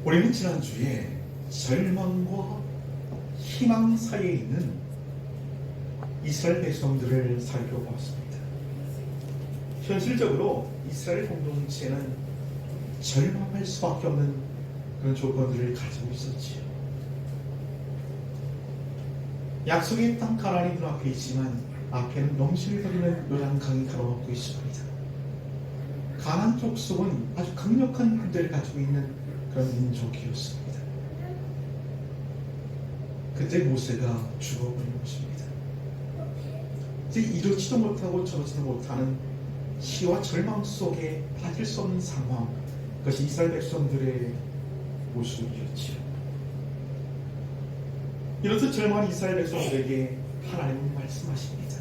우리는 지난주에 절망과 희망 사이에 있는 이스라엘 백성들을 살펴보았습니다. 현실적으로 이스라엘 공동체는 절망할 수밖에 없는 그런 조건들을 가지고 있었지요. 약속의 땅 가나안이 눈앞에 있지만 앞에는 넘실을 거리는 요단강이 가로막고 있습니다. 가나안 족속은 아주 강력한 군대를 가지고 있는 그런 민족이었습니다. 그때 모세가 죽어버린 것입니다. 이제 이러지도 못하고 저러지도 못하는 시와 절망 속에 빠질 수 없는 상황, 그것이 이스라엘 백성들의 모습이었지요. 이렇듯 절망한 이스라엘 백성들에게 하나님은 말씀하십니다.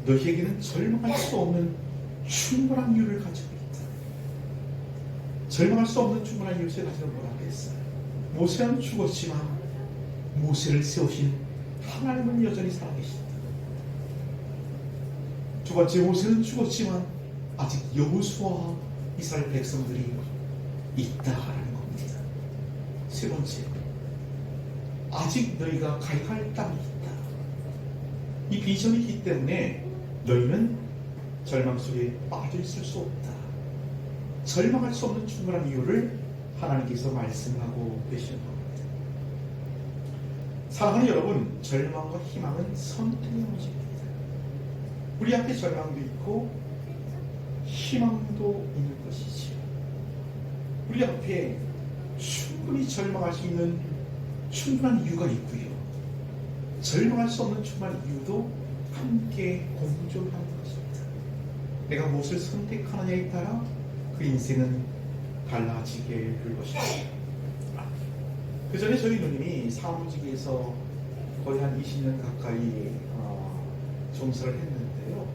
너희에게는 절망할 수 없는 충분한 이유를 가지고 있다. 절망할 수 없는 충분한 이유를 가지고 뭐라고 했어요? 모세는 죽었지만 모세를 세우신 하나님은 여전히 살아계신다. 두 번째, 모세는 죽었지만 아직 여호수아와 이스라엘 백성들이 있다라는 겁니다. 세 번째, 아직 너희가 가야 할 땅이 있다. 이 비전이 있기 때문에 너희는 절망 속에 빠져 있을 수 없다. 절망할 수 없는 충분한 이유를 하나님께서 말씀하고 계시는 겁니다. 사랑하는 여러분, 절망과 희망은 선택의 문제입니다. 우리 앞에 절망도 있고 희망도 있는 것이지요. 우리 앞에 충분히 절망할 수 있는 충분한 이유가 있고요. 절망할 수 없는 충분한 이유도 함께 공존하는 것입니다. 내가 무엇을 선택하느냐에 따라 그 인생은 달라지게 될 것입니다. 그 전에 저희 누님이 사무직에서 거의 한 20년 가까이 종사를 했는데요.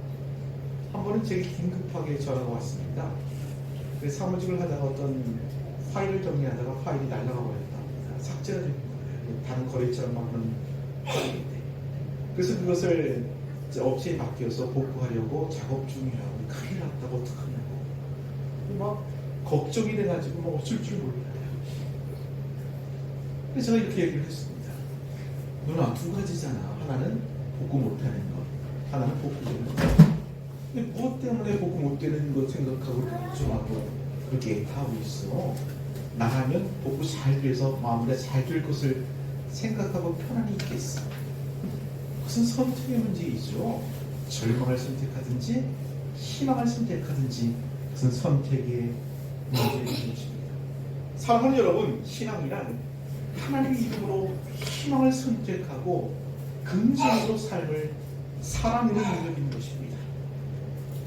한 번은 제게 긴급하게 전화가 왔습니다. 사무직을 하다가 어떤 파일을 정리하다가 파일이 날아가 버렸답니다. 삭제가 된 거예요. 다른 거래처럼 막는 파일인데. 그래서 그것을 업체에 맡겨서 복구하려고 작업 중이라고. 큰일 났다고 어떡하냐고. 막 걱정이 돼가지고 뭐 어쩔 줄 몰라요. 그래서 제가 이렇게 얘기를 했습니다. 누나, 두 가지잖아. 하나는 복구 못하는 것, 하나는 복구되는 것. 근데 무엇 때문에 복구 못되는 것 생각하고 걱정하고 그렇게 하고 있어. 나라면 복구 잘 돼서 마무리가 잘 될 것을 생각하고 편안히 있겠어. 그것은 선택의 문제이죠. 절망을 선택하든지 희망을 선택하든지 그것은 선택의 문제인 것입니다. 사랑하는 여러분, 신앙이란 하나님의 이름으로 희망을 선택하고 긍정으로 삶을 살아내는 능력인 것입니다.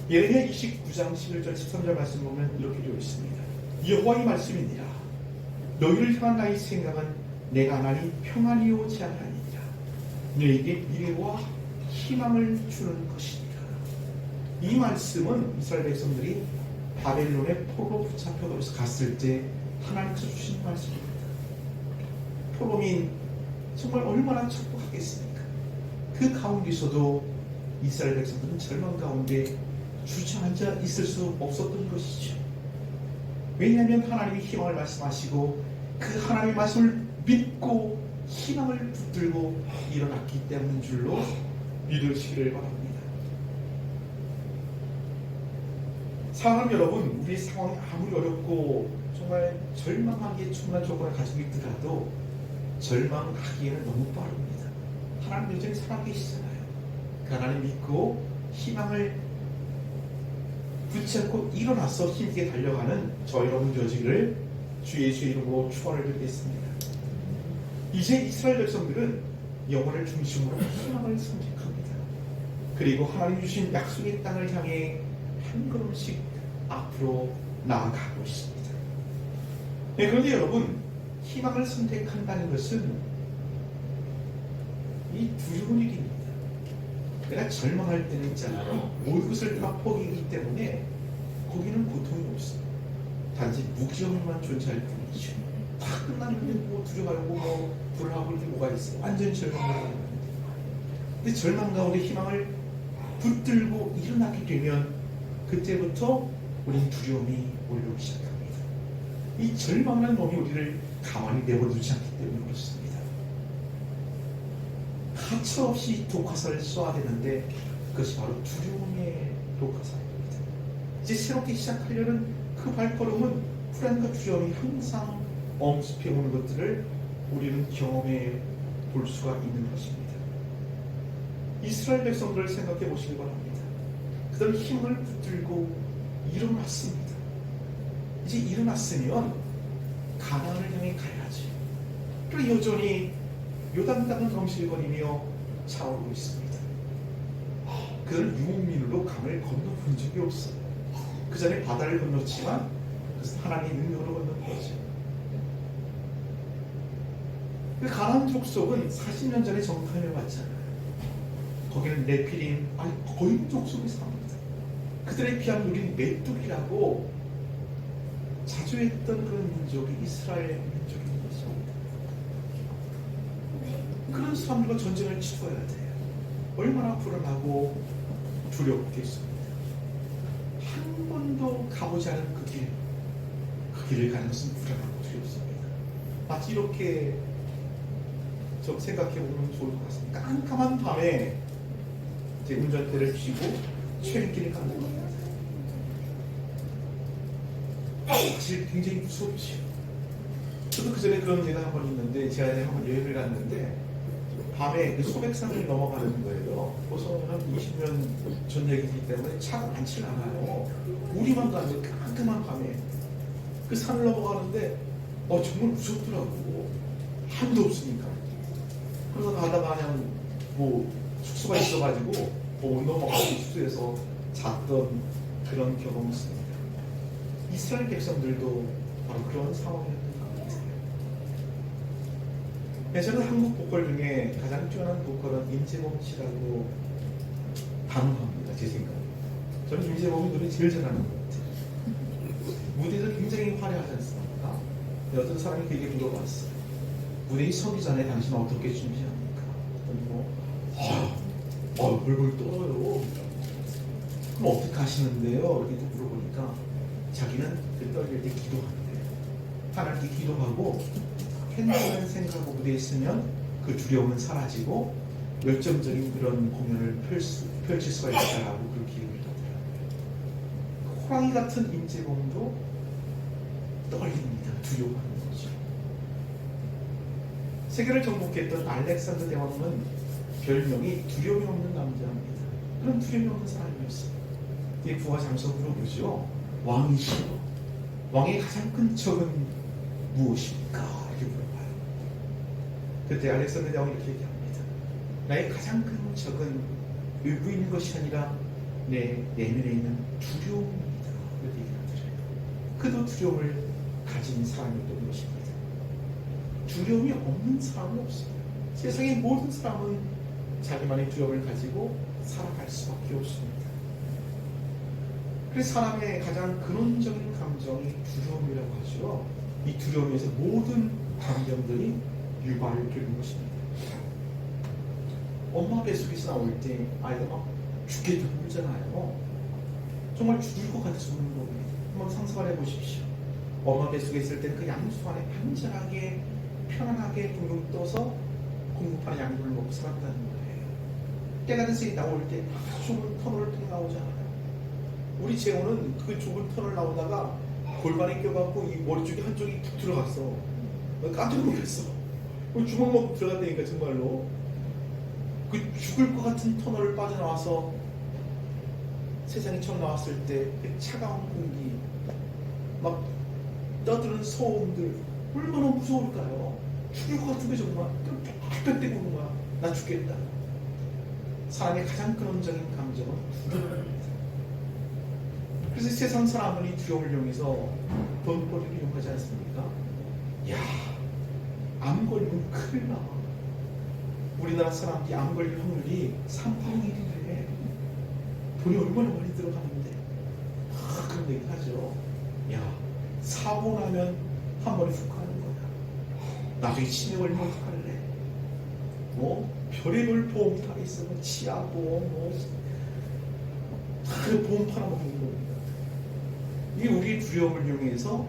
예레미야 29장 11절 13절 말씀 보면 이렇게 되어 있습니다. 여호와의 말씀이니라. 너희를 향한 나의 생각은 내가 하나니 평안이 오지 않으니라. 너희에게 미래와 희망을 주는 것이니라. 이 말씀은 이스라엘 백성들이 바벨론의 포로 붙잡혀서 갔을 때 하나님께서 주신 말씀입니다. 포로민 정말 얼마나 축복하겠습니까? 그 가운데서도 이스라엘 백성들은 절망 가운데 주저앉아 있을 수 없었던 것이죠. 왜냐하면 하나님이 희망을 말씀하시고 그 하나님의 말씀을 믿고 희망을 붙들고 일어났기 때문인 줄로 믿으시기를 바랍니다. 사랑하는 여러분, 우리 상황이 아무리 어렵고 정말 절망하기에 충분한 조건을 가지고 있더라도 절망하기에는 너무 빠릅니다. 하나님 여전히 살아계시잖아요. 그 하나님 믿고 희망을 붙잡고 일어나서 힘있게 달려가는 저 여러분 되어지기를 주 예수의 이름으로 축원을 드리겠습니다. 이제 이스라엘 백성들은 영혼을 중심으로 희망을 선택합니다. 그리고 하나님 주신 약속의 땅을 향해 한 걸음씩 앞으로 나아가고 있습니다. 네, 그런데 여러분, 희망을 선택한다는 것은 이 두려운 일입니다. 내가 절망할 때는 있잖아요. 모든 것을 다 포기하기 때문에 거기는 고통이 없어요. 단지 무기력만 존재할 뿐이죠. 다 끝났는데 뭐 두려워하고 뭐 불안하고 이게 뭐가 있어요. 완전히 절망을 하는 건데. 근데 절망 가운데 희망을 붙들고 일어나게 되면 그때부터 우리는 두려움이 올라오기 시작합니다. 이 절망하는 놈이 우리를 가만히 내버려두지 않기 때문에 그렇습니다. 가차없이 독화살을 쏘아야 되는데 그것이 바로 두려움의 독화살입니다. 이제 새롭게 시작하려는 그 발걸음은 불안과 두려움이 항상 엄습해 오는 것들을 우리는 경험해 볼 수가 있는 것입니다. 이스라엘 백성들을 생각해 보시기 바랍니다. 그들 힘을 붙들고 일어났습니다. 이제 일어났으면 가나안을 향해 가야지. 그리고 여전히 요단강을 넘실거리며 차오르고 있습니다. 그들은 유목민으로 강을 건너본 적이 없어요. 그 전에 바다를 건넜지만 그것은 하나님의 능력으로 건넌 거죠. 그 가나안 족속은 40년 전에 정탐해 왔잖아요. 거기는 네피림, 아니 거인 족속이 삽니다. 그들의 피한 우린 메뚜기라고 자주했던 그런 민족이 이스라엘 민족인 것입니다. 그런 사람들과 전쟁을 치러야 돼요. 얼마나 불안하고 두렵겠습니다. 한 번도 가보지 않은 그 길을 가는 것은 불안하고 두렵습니다. 마치 이렇게 좀 생각해보면 좋을 것 같습니다. 깜깜한 밤에 이제 운전대를 쥐고 최근길을 가는 겁니다. 사실 굉장히 무섭죠. 저도 그 전에 그런 데가 한 번 있는데 제가 한번 여행을 갔는데 밤에 그 소백산을 넘어가는 거예요. 벌써 한 20년 전 얘기이기 때문에 차가 많지 않아요. 우리만 가는데 깜깜한 밤에 그 산을 넘어가는데 정말 무섭더라고. 아무도 없으니까. 그래서 가다가 그냥 뭐 숙소가 있어가지고 못 넘어가고 숙소에서 잤던 그런 경험이 있습니다. 이스라엘 백성들도 바로 그런 상황이었던 것 같아요. 저는 한국 보컬 중에 가장 뛰어난 보컬은 임재범 씨라고 단호합니다. 제 생각에. 저는 임재범이 노래 제일 잘하는 것 같아요. 무대에서 굉장히 화려하지 않습니까? 어떤 사람이 그에게 물어봤어요. 무대에 서기 전에 당신은 어떻게 준비합니까? 벌벌 떨어요. 그럼 어떻게 하시는데요? 이렇게 물어보니까 자기는 그 떨릴 때 기도한대요. 하나님께 기도하고 행동을 생각하고 무대에 있으면 그 두려움은 사라지고 열정적인 그런 공연을 펼칠 수가 있다라고 그렇게 얘기를 하더라고요. 호랑이 같은 임재범도 떨립니다. 두려워하는 거죠. 세계를 정복했던 알렉산더 대왕은 별명이 두려움이 없는 남자입니다. 그런 두려움이 없는 사람이었어요. 이게 부하 장소 물어보죠. 왕이시여, 왕의 가장 큰 적은 무엇입니까? 이렇게 물어봐요. 그때 알렉산더 대왕이 이렇게 얘기합니다. 나의 가장 큰 적은 외부에 있는 것이 아니라 내 내면에 있는 두려움입니다. 이렇게 얘기하더래요. 그도 두려움을 가진 사람이었던 것입니다. 두려움이 없는 사람은 없습니다. 세상의 모든 사람은 자기만의 두려움을 가지고 살아갈 수밖에 없습니다. 그래서 사람의 가장 근원적인 감정이 두려움이라고 하죠. 이 두려움에서 모든 감정들이 유발되는 것입니다. 엄마 뱃속에서 나올 때 아이가 막 죽겠다고 울잖아요. 정말 죽을 것 같아서 우는 겁니다. 한번 상상을 해보십시오. 엄마 뱃속에 있을 때는 그 양수 안에 안전하게 편안하게 둥둥 떠서 공급하는 양분을 먹고 살았다는 거예요. 때가 돼서 나올 때 좁은 터널을 통해 나오잖아요. 우리 재호는 그 좁은 터널 나오다가 골반에 껴갖고 이 머리 쪽에 한쪽이 툭 들어갔어. 깜짝 놀랐어. 주먹 먹고 들어갔다니까 정말로. 그 죽을 것 같은 터널을 빠져나와서 세상에 처음 나왔을 때 그 차가운 공기 막 떠드는 소음들 얼마나 무서울까요? 죽을 것 같은데 정말 빽빽 대고 거야. 나 죽겠다. 사람의 가장 근원적인 감정은 두려움입니다. 그래서 세상 사람들이 두려움을 이용해서 돈벌이를 이용하지 않습니까? 야, 암 걸리면 큰일 나. 우리나라 사람들이 암 걸릴 확률이 3분의 1이래. 돈이 얼마나 많이 들어가는데. 그런 얘기 하죠. 야, 사고 나면 한 번에 훅 가는 거야. 나중에 치매 걸리면 어떡할래? 별의별 보험 다 있어. 치아보험, 다 보험 팔아먹는 겁니다. 이게 우리의 두려움을 이용해서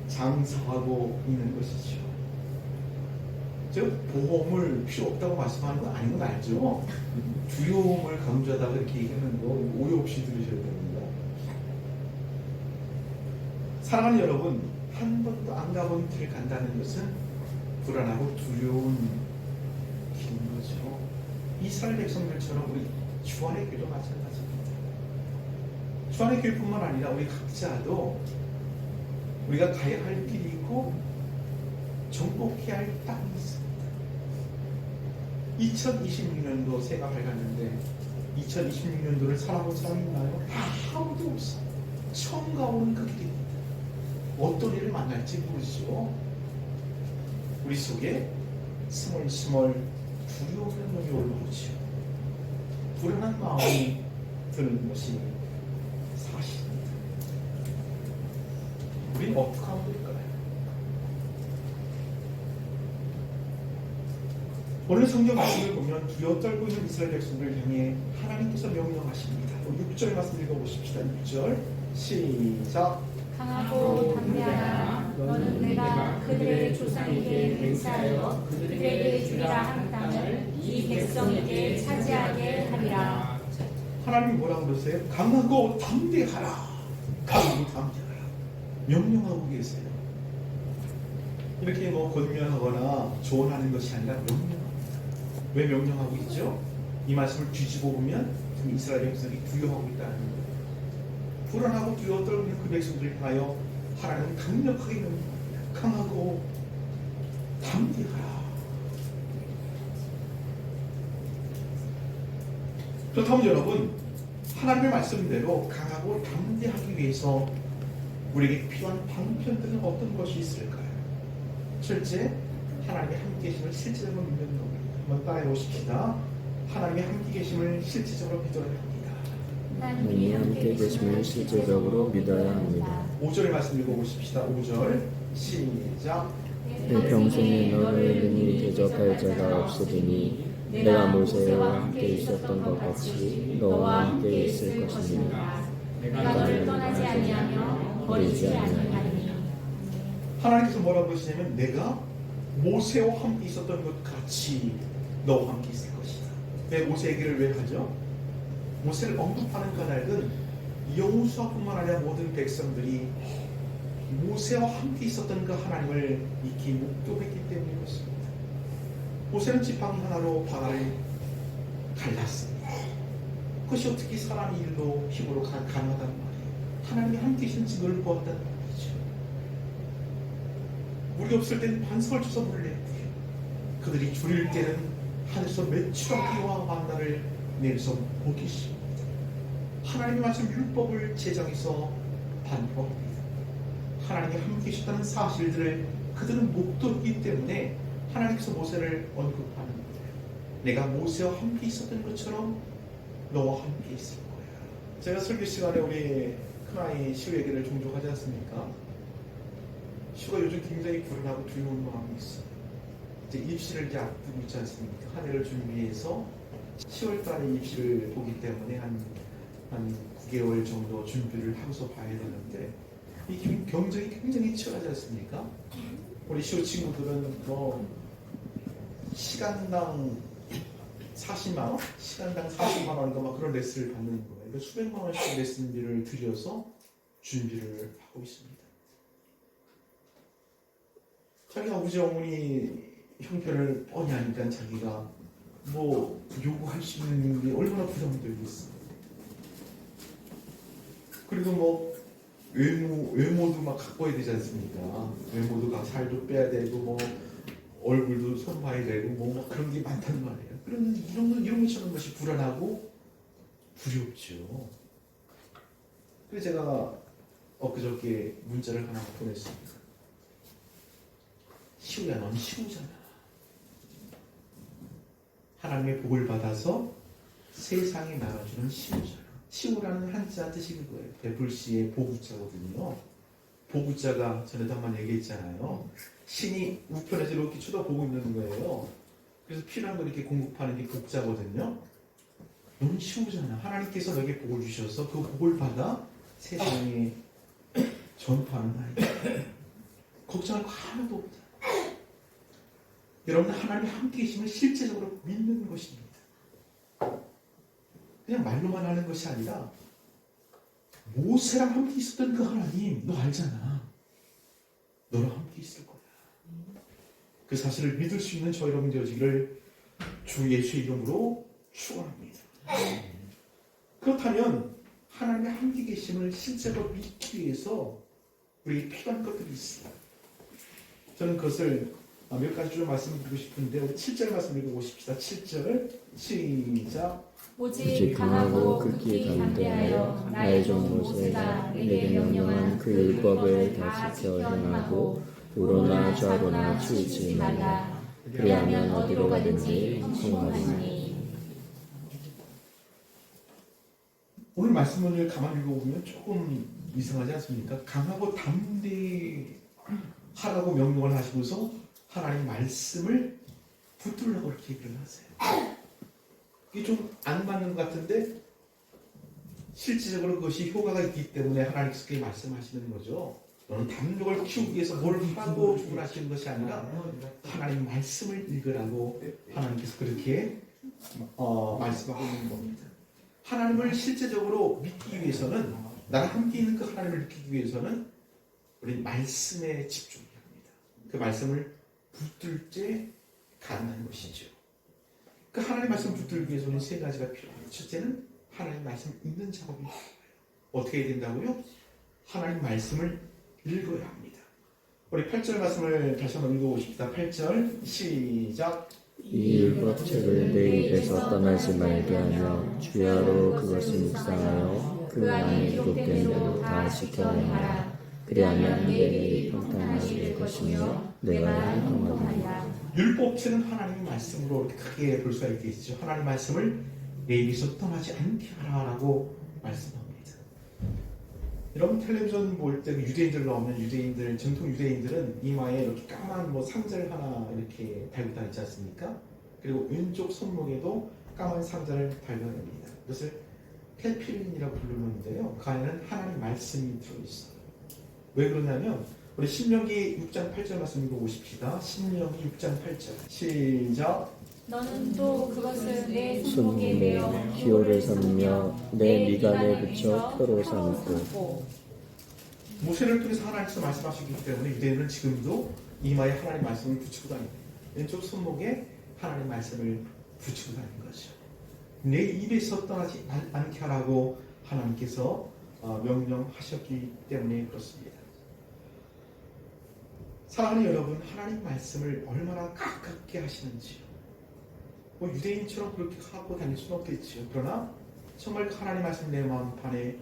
장사하고 있는 것이죠. 즉 보험을 필요 없다고 말씀하는 건 아닌 건 알죠? 두려움을 강조하다가 이렇게 얘기하는 거 오해 없이 들으셔야 됩니다. 사랑하는 여러분, 한 번도 안 가본 길을 간다는 것은 불안하고 두려운 길인 거죠. 이스라엘 백성들처럼 우리 주안의 길도 마찬가지입니다. 주안의 길뿐만 아니라 우리 각자도 우리가 가야 할 길이 있고 정복해야 할 땅이 있습니다. 2026년도 새가 밝았는데 2026년도를 살아본 사람이 있나요? 아무도 없어. 처음 가보는 그 길입니다. 어떤 일을 만날지 모르죠. 우리 속에 스멀스멀 두려움의 눈이 올라오죠. 불안한 마음이 드는 것이 사실입니다. 우리는 어떻게 하면 될까요? 오늘 성경 말씀을 보면 두려워 떨고 있는 이스라엘 백성들을 향해 하나님께서 명령하십니다. 6절 말씀 읽어보십시다. 6절 시작. 강하고 담대하라. 너는 내가 그들의 조상에게 맹세하여 그들에게 주리라 한 땅을 이 백성에게 차지하게 하리라. 하나님이 뭐라고 그러세요? 강하고 담대하라. 강하고 담대하라. 명령하고 계세요. 이렇게 뭐 권면하거나 조언하는 것이 아니라 명령합니다. 왜 명령하고 있죠? 이 말씀을 뒤집어 보면 지금 이스라엘 백성이 두려워하고 있다는 거예요. 불안하고 두려워 떨는 그 백성들을 향하여 하나님은 강력하게 명령합니다. 강하고 담대하라. 그렇다면 여러분, 하나님의 말씀대로 강하고 담대하기 위해서 우리에게 필요한 방편들은 어떤 것이 있을까요? 첫째, 하나님의 함께 계심을 실제적으로 믿는 겁니다. 한번 따라해 보십시다. 하나님의 함께 계심을 실제적으로 믿어야 합니다. 하나님이 함께 계심을 실제적으로 믿어야 합니다. 5절 말씀 읽어보십시다. 5절 시작. 내 평생에 너를 능히 대적할 자가 없으리니 내가 모세와 함께 있었던 것 같이 너와 함께 있을 것입니다. 내가 너를 떠나지 아니하며 버리지 아니하리니. 하나님께서 뭐라고 하시냐면 내가 모세와 함께 있었던 것 같이 너와 함께 있을 것이다. 왜 모세 얘기를 왜 하죠? 모세를 언급하는 까닭은 여호수아뿐만 아니라 모든 백성들이 모세와 함께 있었던 그 하나님을 익히 묵도했기 때문인 것입니다. 모세는 지팡이 하나로 바다를 갈랐습니다. 그것이 어떻게 사람의 일로 힘으로 가능하단 말이에요. 하나님이 함께 계신 증거를 보았다는 말이죠. 물이 없을 때는 반석을 쳐서 물을 냈고요. 그들이 줄일 때는 하늘에서 매출한 비와 만나를 내려서 먹이십니다. 하나님이 마침 율법을 제정해서 반포합니다. 하나님이 함께 계셨다는 사실들을 그들은 목도했기 때문에 하나님께서 모세를 언급하는 거예요. 내가 모세와 함께 있었던 것처럼 너와 함께 있을 거야. 제가 설교 시간에 우리 큰아이 시우 얘기를 종종 하지 않습니까? 시우가 요즘 굉장히 불안하고 두려운 마음이 있어요. 이제 입시를 이제 앞두고 있지 않습니까? 한 해를 준비해서 10월 달에 입시를 보기 때문에 한 9개월 정도 준비를 하고서 봐야 되는데 이 경쟁이 굉장히 치열하지 않습니까? 우리 시우 친구들은 뭐 시간당 40만 원? 시간당 40만 원인가 막 그런 레슨을 받는 거예요. 그러니까 수백만 원씩 레슨비를 들여서 준비를 하고 있습니다. 자기가 우리 어머니 형편을 뻔히 아니까 자기가 뭐 요구할 수 있는 게 얼마나 부담되겠어. 그리고 뭐 외모도 막 가꿔야 되지 않습니까? 외모도 살도 빼야 되고 뭐 얼굴도 손봐야 되고 뭐 그런 게 많단 말이에요. 그러면 이런 것처럼 것이 불안하고 두렵죠. 그래서 제가 엊그저께 문자를 하나 보냈습니다. 시우야, 넌 시우잖아. 하나님의 복을 받아서 세상에 나눠주는 시우잖아. 시우라는 한자 뜻이 그거예요. 베풀시의 보구자거든요. 보구자가 전에도 한번 얘기했잖아요. 신이 우편에서 이렇게 쳐다보고 있는 거예요. 그래서 필요한 거 이렇게 공급하는 게 복자거든요. 너는 시우잖아. 하나님께서 너에게 복을 주셔서 그 복을 받아 세상에 전파하는 아이다. 걱정할 거 하나도 없다. 여러분 하나님이 함께 계심을 실제적으로 믿는 것입니다. 그냥 말로만 하는 것이 아니라 모세랑 함께 있었던 그 하나님 너 알잖아. 너랑 함께 있을 거야. 그 사실을 믿을 수 있는 저 여러분 되어지기를 주 예수의 이름으로 축원합니다. 그렇다면 하나님의 함께 계심을 실제로 믿기 위해서 우리에게 필요한 것들이 있어요. 저는 그것을 몇 가지 좀 말씀드리고 싶은데 우리 7절 말씀 읽어보십시다. 7절 시작. 오직 강하고 극히 담대하여 나의 종 모세가 내게 명령한 그 율법을 다 지켜 행하고 우로나 좌로나 치우치 말라. 그리하면 어디로 가든지 성공하리니. 오늘 말씀을 가만히 읽어보면 조금 이상하지 않습니까? 강하고 담대하라고 명령을 하시고서 하나님 말씀을 붙들라고 이렇게 얘기를 하세요. 이게 좀 안 맞는 것 같은데 실질적으로 그것이 효과가 있기 때문에 하나님께서 그렇게 말씀하시는 거죠. 너는 담력을 키우기 위해서 뭘 하고 주문하시는 것이 아니라 하나님 말씀을 읽으라고 하나님께서 그렇게 말씀하고 있는 겁니다. 하나님을 실제적으로 믿기 위해서는 나랑 함께 있는 그 하나님을 느끼기 위해서는 우리 말씀에 집중해야 합니다. 그 말씀을 붙들 때 가능한 것이죠. 그 하나님 말씀을 붙들기 위해서는 세 가지가 필요합니다. 첫째는 하나님 말씀을 읽는 작업이 필요해요. 어떻게 해야 된다고요? 하나님 말씀을 읽어야 합니다. 우리 8절 말씀을 다시 한번 읽어보십시다. 8절 시작. 이 율법책을 내 입에서 떠나지 말게 하며 주야로 그것을 묵상하여 그 안에 기록된 대로 다 지켜야 하라. 그리하면 내 일이 평탄하게 될 것이며 내가 형통하리라. 율법책은 하나님의 말씀으로 이렇게 크게 볼 수가 있겠죠. 하나님 말씀을 내 입에서 떠나지 않게 하라라고 말씀합니다. 여러분 텔레비전 볼 때 유대인들 나오면 유대인들 정통 유대인들은 이마에 이렇게 까만 상자를 하나 이렇게 달고 다니지 않습니까? 그리고 왼쪽 손목에도 까만 상자를 달려냅니다. 그것을 테필린이라고 부르는데요. 그 안에는 하나님 말씀이 들어있어요. 왜 그러냐면 우리 신명기 6장 8절 말씀 읽어보십시다. 신명기 6장 8절 시작. 너는 또 그것을 내 손목에 손목에 매어 기호를 삼으며 내 미간에 붙여 표로 삼고. 모세를 통해서 하나님께서 말씀하시기 때문에 유대인은 지금도 이마에 하나님 말씀을 붙이고 다닙니다. 왼쪽 손목에 하나님 말씀을 붙이고 다니는 거죠. 내 입에서 떠나지 않게 하라고 하나님께서 명령하셨기 때문에 그렇습니다. 사랑하는 여러분, 하나님 말씀을 얼마나 가깝게 하시는지요. 유대인처럼 그렇게 하고 다닐 수는 없겠지요. 그러나 정말 그 하나님 말씀 내 마음판에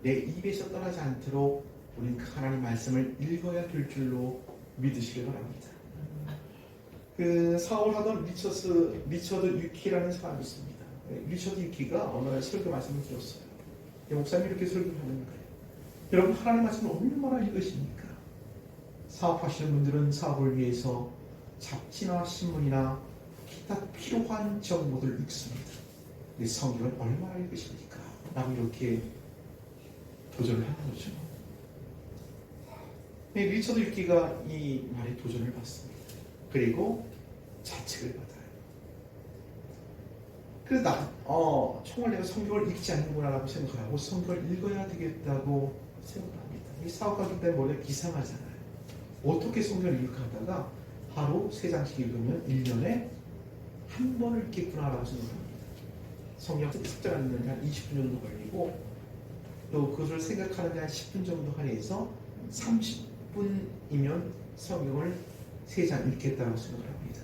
내 입에서 떠나지 않도록 우리는 그 하나님 말씀을 읽어야 될 줄로 믿으시길 바랍니다. 그 사업하던 리처드 유키라는 사람이 있습니다. 리처드 유키가 어느 날 설교 말씀을 들었어요. 목사님이 이렇게 설교를 하는 거예요. 여러분 하나님 말씀을 얼마나 읽으십니까? 사업하시는 분들은 사업을 위해서 잡지나 신문이나 기타 필요한 정보들을 읽습니다. 이 성경을 얼마나 읽으십니까? 라고 이렇게 도전을 하는 거죠. 리처드 유키가 이 말에 도전을 받습니다. 그리고 자책을 받아요. 그래서 정말 내가 성경을 읽지 않는구나라고 생각하고 성경을 읽어야 되겠다고 생각합니다. 이 사업가기 때문에 원래 비상하잖아요. 어떻게 성경을 읽을까 하다가 하루 3장씩 읽으면 1년에 한 번을 읽겠구나라고 생각합니다. 성경 습작하는 데 한 20분 정도 걸리고 또 그것을 생각하는 데 한 10분 정도 할애해서 30분이면 성경을 3장 읽겠다고 생각을 합니다.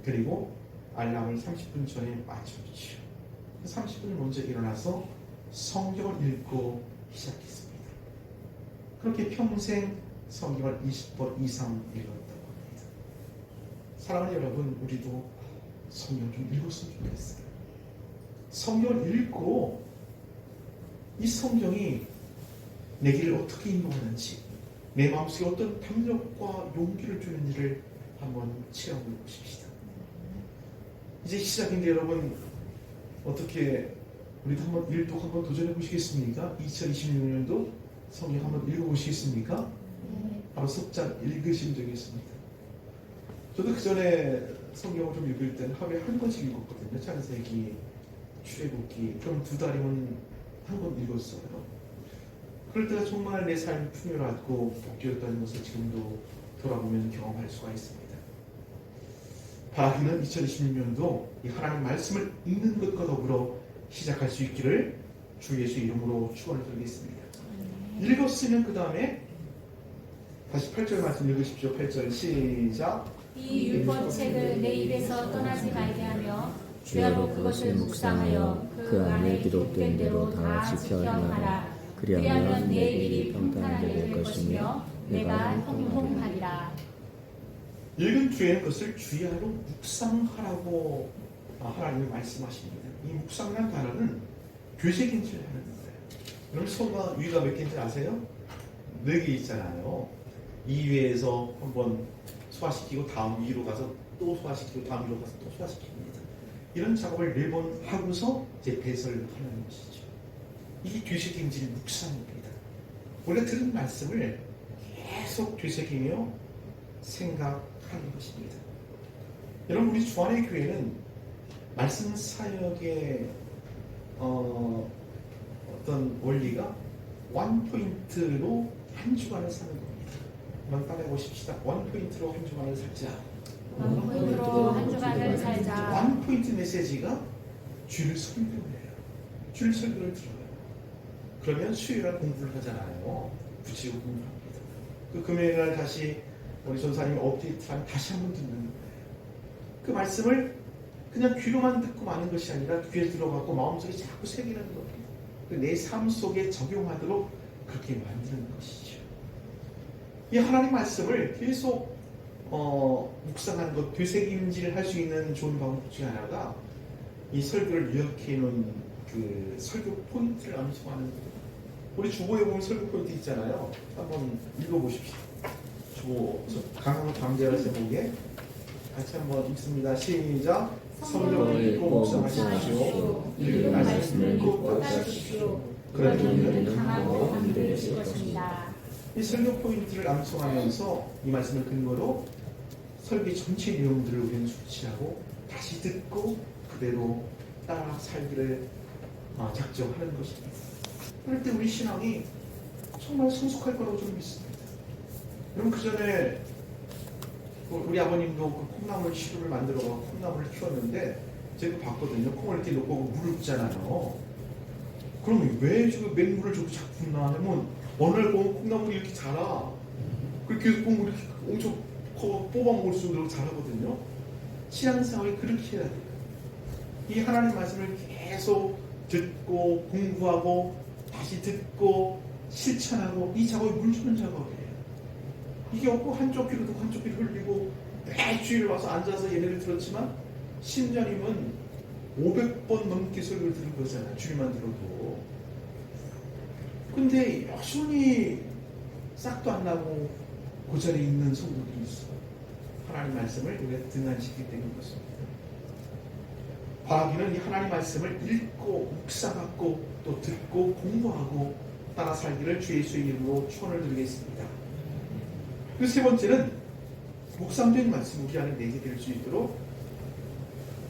그리고 알람을 30분 전에 맞춰주죠. 30분 먼저 일어나서 성경을 읽고 시작했습니다. 그렇게 평생 성경을 20번 이상 읽었다고 합니다. 사랑하는 여러분, 우리도 성경 좀 읽었으면 좋겠어요. 성경을 읽고 이 성경이 내 길을 어떻게 인도하는지, 내 마음속에 어떤 담력과 용기를 주는지를 한번 체험해 보십시다. 이제 시작인데 여러분 어떻게 우리도 한번 일독 한번 도전해 보시겠습니까? 2026년도 성경 한번 읽어보시겠습니까? 바로 속장 읽으신 적이 있습니다. 저도 그 전에 성경을 좀 읽을 때는 하루에 한 권씩 읽었거든요. 창세기, 출애굽기. 그럼 2달이면 한 권 읽었어요. 그럴 때가 정말 내 삶이 풍요롭고 복되었다는 것을 지금도 돌아보면 경험할 수가 있습니다. 바라기는 2026년도 이 하나님 말씀을 읽는 것과 더불어 시작할 수 있기를 주 예수 이름으로 축원을 드리겠습니다. 읽었으면 그 다음에 다시 8절 말씀 읽으십시오. 8절 시작. 이 율법책을 내 입에서 떠나지 말게 하며 주야로 그것을 묵상하여 그 안에 기록된 대로 다 지켜 행하라. 그리하면 내 길이 평탄하게 될 것이며 내가 형통하리라. 읽은 뒤에는 그것을 주야로 묵상하라고 하나님이 말씀하십니다. 이 묵상이라는 단어는 되새김질을 하는 거예요. 여러분 손과 위가 몇 개인지 아세요? 4개 있잖아요. 2위에서 한번 소화시키고 다음 위로 가서 또 소화시키고 다음 위로 가서 또 소화시킵니다. 이런 작업을 4번 하고서 이제 배설을 하는 것이죠. 이게 되새김질 묵상입니다. 우리가 들은 말씀을 계속 되새기며 생각하는 것입니다. 여러분 우리 주안의 교회는 말씀 사역의 어떤 원리가 원포인트로 한 주간을 사는 겁니다. 한번 따라해 보십시다. 원포인트로 한 주간을 살자. 원포인트로 한 주간을 살자. 원포인트 메시지가 주일 설교예요. 주일 설교를 들어요. 그러면 수요일날 공부를 하잖아요. 붙이고 공부합니다. 그 금요일날 다시 우리 전사님이 업데이트하면 다시 한번 듣는 거예요. 그 말씀을 그냥 귀로만 듣고 마는 것이 아니라 귀에 들어가고 마음속에 자꾸 새기는 겁니다. 내 삶 속에 적용하도록 그렇게 만드는 것이죠. 이 하나님 말씀을 계속 묵상하는 것, 되새김질을 할 수 있는 좋은 방법 중에 하나가 이 설교를 요약해 놓은 그 설교 포인트를 암송하는 거예요. 우리 주보에 보면 설교 포인트 있잖아요. 한번 읽어보십시오. 주보 강한 강제라 제목에 같이 한번 읽습니다. 시작. 성경을 읽고 묵상하십시오. 읽은 말씀을 읽고 따르십시오. 그러면 우리는 강하고 담대해질 것입니다. 이 설교 포인트를 암송하면서 이 말씀을 근거로 설교 전체 내용들을 우리는 숙지하고 다시 듣고 그대로 따라 살기를 작정하는 것입니다. 그럴 때 우리 신앙이 정말 성숙할 거라고 저는 믿습니다. 여러분 그 전에 우리 아버님도 그 콩나물 시루를 만들어서 콩나물을 키웠는데 제가 봤거든요. 콩을 이렇게 놓고 물을 붓잖아요. 그럼 왜 지금 맹물을 저렇게 자꾸 붓나 하면 어느 날 보면 콩나물이 이렇게 자라. 그렇게 계속 보면 이렇게 엄청 뽑아 먹을 수 있도록 자라거든요. 신앙생활이 그렇게 해야 돼요. 이 하나님 말씀을 계속 듣고 공부하고 다시 듣고 실천하고 이 작업이 물 주는 작업이에요. 이게 없고 한쪽 귀로 듣고 한쪽 귀로 흘리고 매 주일에 와서 앉아서 예배를 들었지만 신자님은 500번 넘게 설교를 들은 거잖아요. 주일만 들어도. 근데 여전히 싹도 안 나고 그 자리에 있는 성도들이 있어요. 하나님 말씀을 우리가 등한시키기 때문인 것입니다. 바라기는 이 하나님 말씀을 읽고 묵상하고 또 듣고 공부하고 따라 살기를 주 예수의 이름으로 축원을 드리겠습니다. 그 세 번째는 묵상된 말씀 우리 안에 내게 될 수 있도록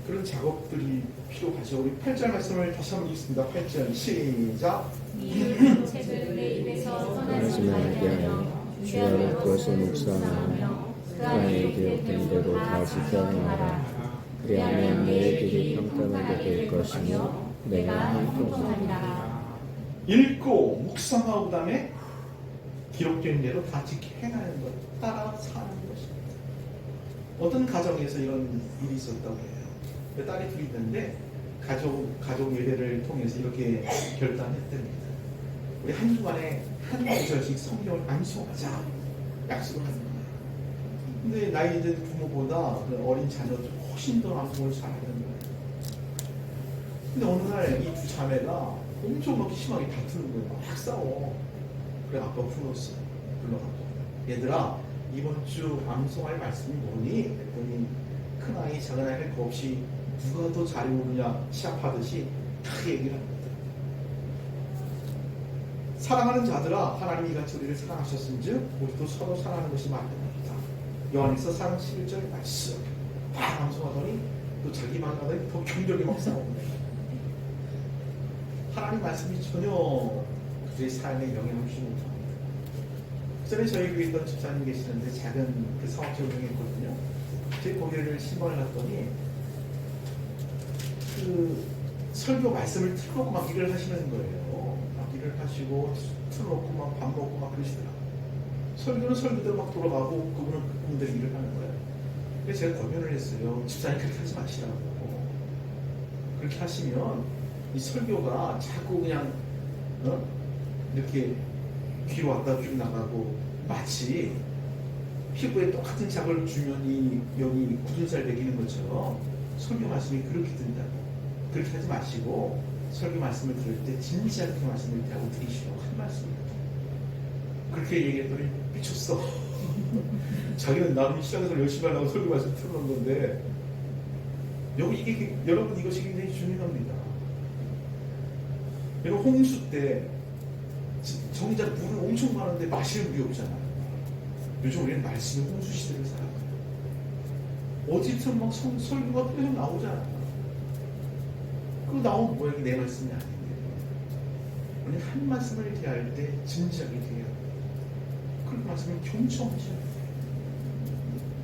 그런 작업들이 필요하죠. 우리 8절 말씀을 다시 한번 읽습니다. 8절 시작. 이 율법책을 내 입에서 떠나지 말게 하며 주야로 그것을 묵상하며 그 안에 기록된 대로 다 지켜 행하라. 그리하면 내 길이 평탄하게 될 것이며 내가 형통하리라. 읽고 묵상하고 그 다음에 기록된 대로 다 지켜 행하는 것, 따라 사는 것입니다. 어떤 가정에서 이런 일이 있었다고 해요. 딸이 둘이 있는데 가족 예배를 통해서 이렇게 결단했답니다. 우리 한 주간에 한 구절씩 성경을 암송하자 약속을 하는 거예요. 근데 나이 든 부모보다 그 어린 자녀들 훨씬 더 암송을 잘하는 거예요. 근데 어느 날 이 두 자매가 엄청 막 심하게 다투는 거예요. 막 싸워. 그래 아빠 불렀어. 불러가고 얘들아 이번 주 암송할 말씀이 뭐니? 그랬더니 큰아이 작은아이 할 거 없이 누가 더 잘 외우느냐 시합하듯이 다 얘기를 합니다. 사랑하는 자들아 하나님이 이같이 우리를 사랑하셨은즉 우리도 서로 사랑하는 것이 마땅합니다. 요한에서 사랑 11절 말씀 다 암송하더니 또 자기만 하더니 더 격렬히 막 싸웁니다. 하나님 말씀이 전혀 그들의 삶에 영향을 주지 못합니다. 그 전에 저희 교회 있던 집사님 계시는데 작은 그 사업체를 운영했거든요. 제 고개를 신방을 갔더니 그 설교 말씀을 틀어놓고 막 일을 하시는 거예요. 막 일을 하시고 틀어놓고 막 밥 먹고 막 그러시더라고요. 설교는 설교대로 막 돌아가고 그분은 그분들이 일을 하는 거예요. 그래서 제가 권면을 했어요. 집사님 그렇게 하지 마시라고. 그렇게 하시면 이 설교가 자꾸 그냥 이렇게 귀로 왔다 귀로 나가고 마치 피부에 똑같은 자극을 주면 이 여기 굳은 살 먹이는 것처럼 설교 말씀이 그렇게 된다고. 그렇게 하지 마시고 설교 말씀을 들을 때 진지하게 말씀을 하고 들으시오 한 말씀입니다. 그렇게 얘기했더니 미쳤어. 자기는 나름 시장에서 열심히 하려고 설교 말씀 틀어놓은 건데 여러분 이것이 굉장히 중요합니다. 여러분 홍수 때 정작 물을 엄청 많은데 마실 물이 없잖아요. 요즘 우리는 말씀의 홍수 시대를 살아가요. 어디서 막 설교가 계속 나오잖아요. 그 나온 뭐야 내 말씀이 아닌데 우리는 한 말씀을 대할 때 진지하게 대해야 돼요. 그 말씀을 경청하셔야 돼요.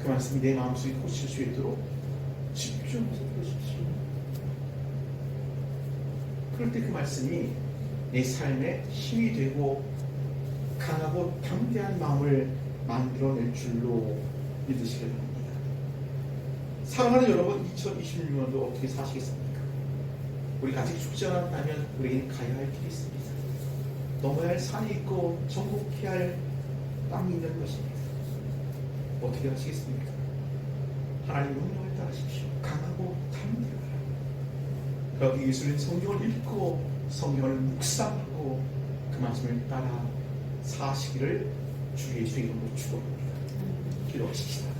그 말씀이 내 마음속에 꽂힐 수 있도록 집중해서 들으십시오. 그럴 때 그 말씀이 내 삶에 힘이 되고 강하고 담대한 마음을 만들어낼 줄로 믿으시기 바랍니다. 사랑하는 여러분, 2026년도 어떻게 사시겠습니까? 우리가 아직 죽지 않았다면 우리에게 가야 할 길이 있습니다. 넘어야 할 산이 있고 정복해야 할 땅이 있는 것입니다. 어떻게 하시겠습니까? 하나님의 명령을 따르십시오. 강하고 담대하라. 여기 예수님 성경을 읽고 성경을 묵상하고 그 말씀을 따라 사시기를 주의 이름으로 축원합니다. 기도하십시다.